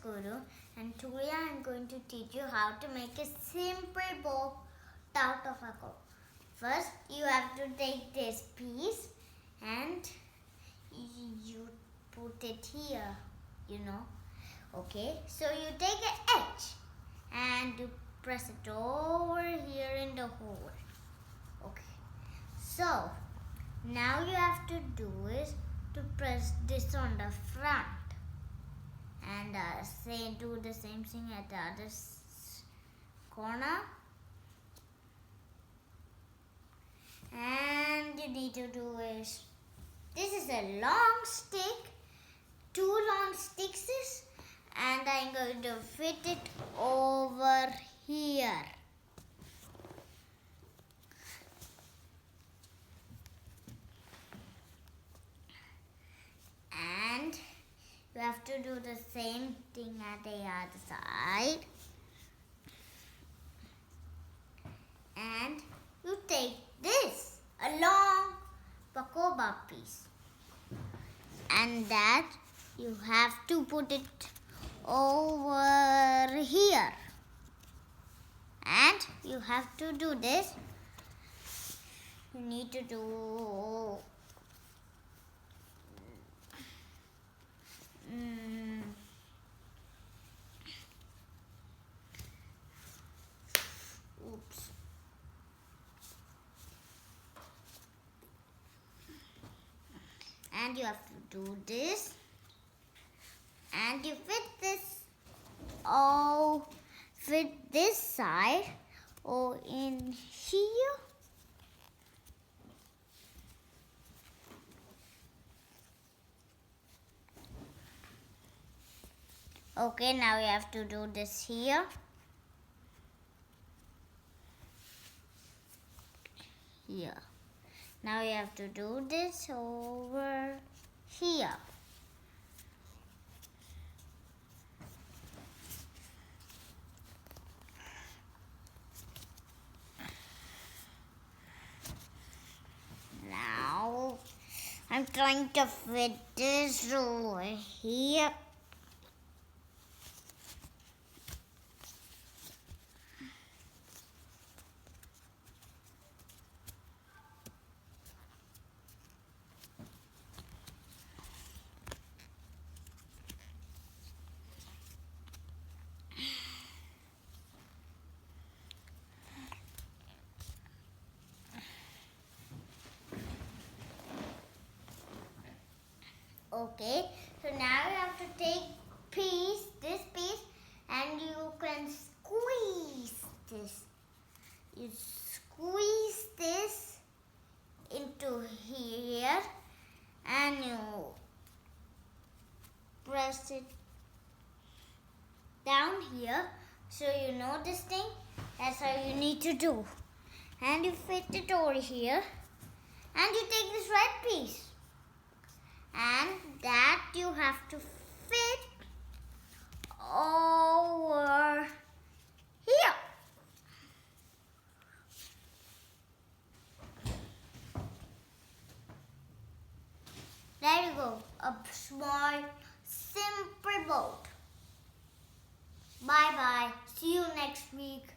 Guru, and today I am going to teach you how to make a simple boat out of a cow. First, you have to take this piece and you put it here, Okay, so you take an edge and you press it over here in the hole. Okay, so now you have to do is to press this on the front and do the same thing at the other corner. And you need to do is, this is a long stick, 2 long sticks, and I'm going to fit it over here. And you have to do the same thing at the other side. And you take this, a long Bakoba piece, and that you have to put it over here. And you have to do this. You need to do oops. And you have to do this, and you fit this side in here. Okay, now you have to do this here. Here. Now you have to do this over here. Now I'm trying to fit this over here. Okay, so now you have to take this piece, and you can squeeze this. You squeeze this into here, and you press it down here. So you know this thing, that's how you need to do. And you fit it over here, and you take this red piece, and that you have to fit over here. There you go, a small, simple boat. Bye bye. See you next week.